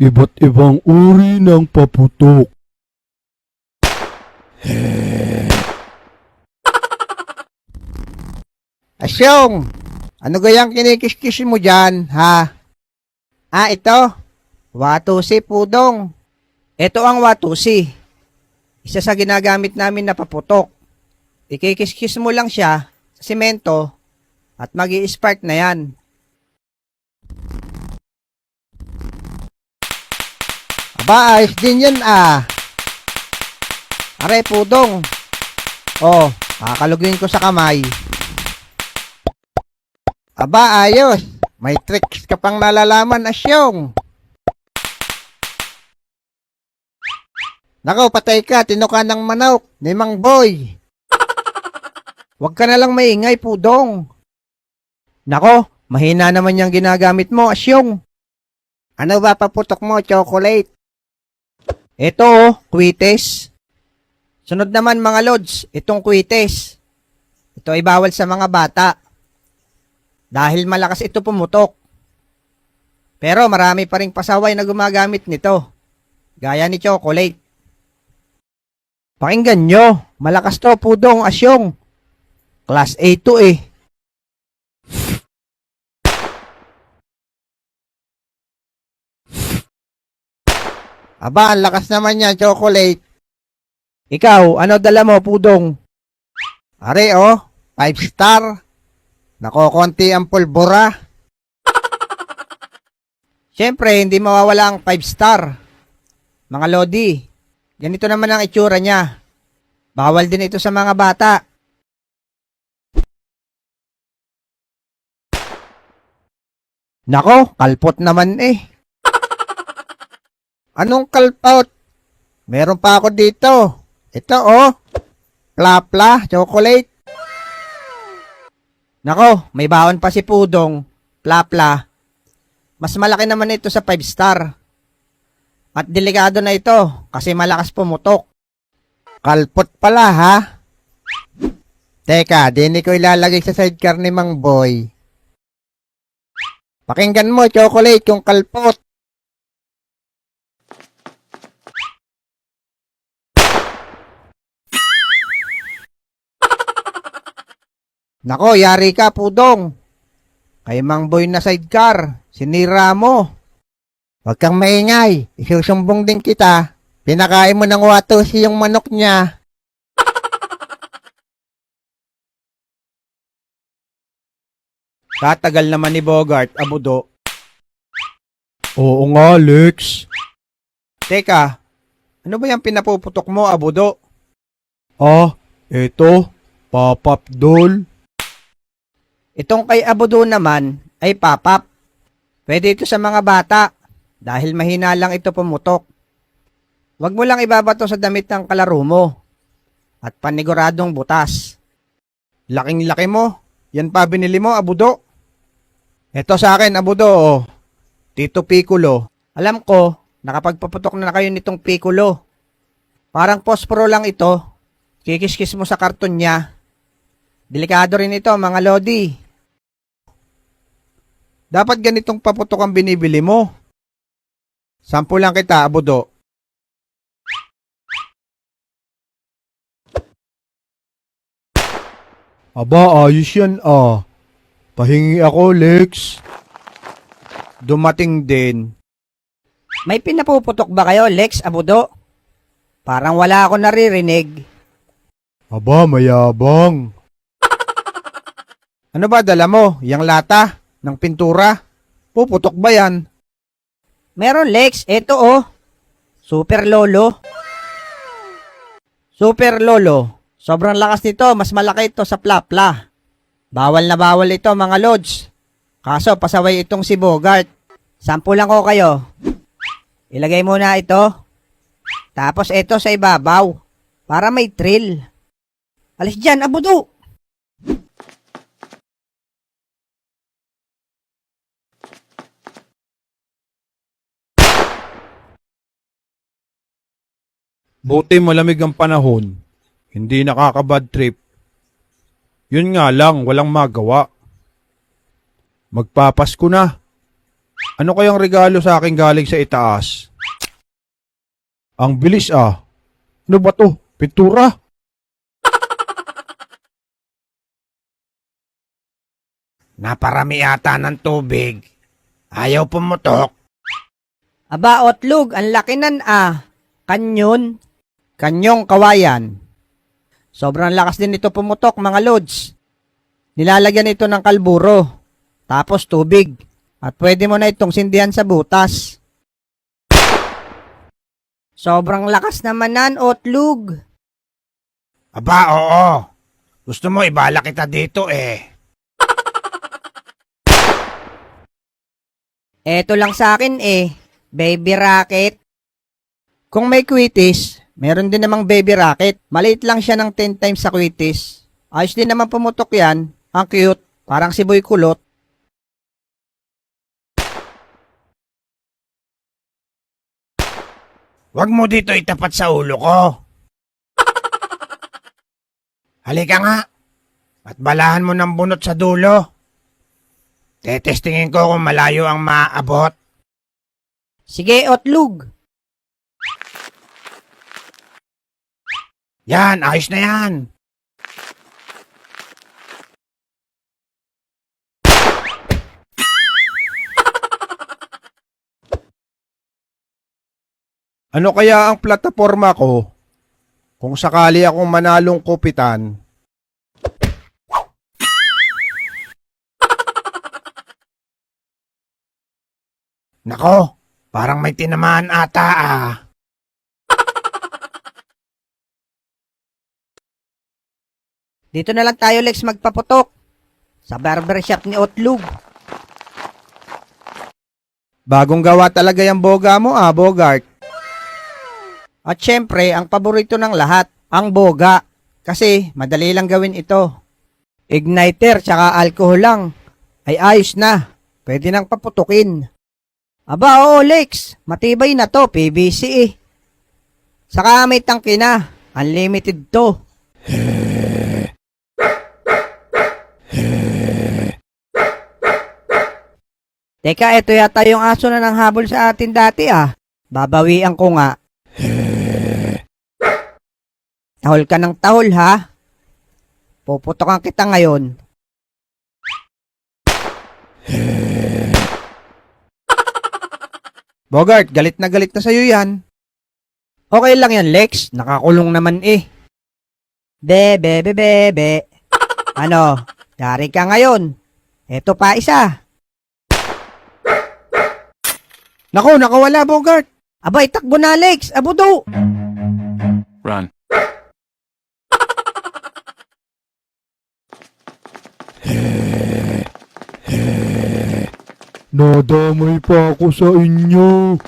Iba't ibang uri ng paputok. Asyong, ano gayang kinikis-kis mo dyan, ha? Ito. Watusi, Pudong. Ito ang watusi. Isa sa ginagamit namin na paputok. Ikikis-kis mo lang siya sa simento at magi-spark na yan. Aba, ayos din yan Are, Pudong. Oh, kakalugin ko sa kamay. Aba, ayos. May tricks ka pang nalalaman, Asyong. Nako, patay ka. Tinuka ng manok ni Mang Boy. Huwag ka na lang maingay, Pudong. Nako, mahina naman yung ginagamit mo, Asyong. Ano ba paputok mo, chocolate? Ito, kwites. Sunod naman mga lods, itong kwites. Ito ay bawal sa mga bata. Dahil malakas ito pumutok. Pero marami pa ring pasaway na gumagamit nito. Gaya ni chocolate. Pakinggan nyo, malakas to, Pudong, Asyong. Class A to eh. Aba, ang lakas naman yan, chocolate. Ikaw, ano dala mo, Pudong? Are, 5 star. Nakokonti ang pulbura. Siyempre, hindi mawawala ang 5 star. Mga lodi, ganito naman ang itsura niya. Bawal din ito sa mga bata. Nako, kalpot naman eh. Anong kalpot? Meron pa ako dito. Ito Plapla, chocolate. Nako, may baon pa si Pudong. Plapla. Mas malaki naman ito sa 5 star. At delikado na ito kasi malakas pumutok. Kalpot pala ha? Teka, di ko ilalagay sa sidecar ni Mang Boy. Pakinggan mo, chocolate, yung kalpot. Nako, yari ka, Pudong. Kay Mang Boy na sidecar, sinira mo. Huwag kang maingay, isusumbong din kita. Pinakain mo ng watusi yung manok niya. Tatagal naman ni Bogart, abudo. Oo nga, Lex. Teka, ano ba yung pinapuputok mo, abudo? Eto, pop-up doll. Itong kay abudo naman ay pop-up. Pwede ito sa mga bata dahil mahina lang ito pumutok. Huwag mo lang ibabato sa damit ng kalaro mo at paniguradong butas. Laking-laki mo. Yan pa binili mo, abudo. Ito sa akin, abudo. Tito Piccolo. Alam ko, nakapagpaputok na kayo nitong Piccolo. Parang posporo lang ito. Kikis-kis mo sa karton niya. Delikado rin ito, mga lodi. Dapat ganitong paputok ang binibili mo. Sampu lang kita, abudo. Aba, ayos yan Pahingi ako, Lex. Dumating din. May pinapuputok ba kayo, Lex, abudo? Parang wala ako naririnig. Aba, mayabang. Ano ba dala mo? Yang lata ng pintura? Puputok ba yan? Meron, Lex. Ito Super Lolo. Super Lolo. Sobrang lakas nito. Mas malaki ito sa Plapla. Bawal na bawal ito, mga lods. Kaso, pasaway itong si Bogart. Sampu lang ko kayo. Ilagay muna ito. Tapos ito sa ibabaw. Para may thrill. Alis dyan, abudo! Buti malamig ang panahon. Hindi nakaka-bad trip. Yun nga lang, walang magawa. Magpapasko na. Ano kayang regalo sa akin galing sa itaas? Ang bilis ah. Ano ba to? Pintura? Naparami yata ng tubig. Ayaw pumutok. Aba, Otlug, ang laki nan Kanyon. Kanyong kawayan. Sobrang lakas din ito pumutok, mga lods. Nilalagyan ito ng kalburo. Tapos tubig. At pwede mo na itong sindihan sa butas. Sobrang lakas naman nan, Otlug. Aba, oo. Gusto mo ibala kita dito eh. Eto lang sa akin baby rocket. Kung may quitis, meron din namang baby rocket. Maliit lang siya ng 10 times sa quitis. Ayos din naman pumutok yan. Ang cute, parang si Boy Kulot. Huwag mo dito itapat sa ulo ko. Halika nga. At balahan mo ng bunot sa dulo. Tetestingin ko kung malayo ang maaabot. Sige, Otlug. Yan, ayos na yan. Ano kaya ang plataforma ko kung sakali akong manalong kupitan? Nako, parang may tinamaan ata ah. Dito na lang tayo, Lex, magpaputok. Sa barbershop ni Otlug. Bagong gawa talaga yung boga mo Bogart. At syempre, ang paborito ng lahat, ang boga. Kasi madali lang gawin ito. Igniter tsaka alcohol lang. Ay ayos na. Pwede nang paputukin. Aba, oo, Lex. Matibay na to, PVC . Saka may tangke na. Unlimited to. Teka, ito yata yung aso na nang habol sa atin dati . Babawian ko nga. Tahol ka ng tahol, ha? Puputokan kita ngayon. Bogart, galit na sa'yo yan. Okay lang yan, Lex. Nakakulong naman . Bebe. Ano? Dari ka ngayon. Eto pa isa. Nako, nakawala Bogart. Abay, takbo na, Lex. Abudo. Run. Nadamay pa ako sa inyo.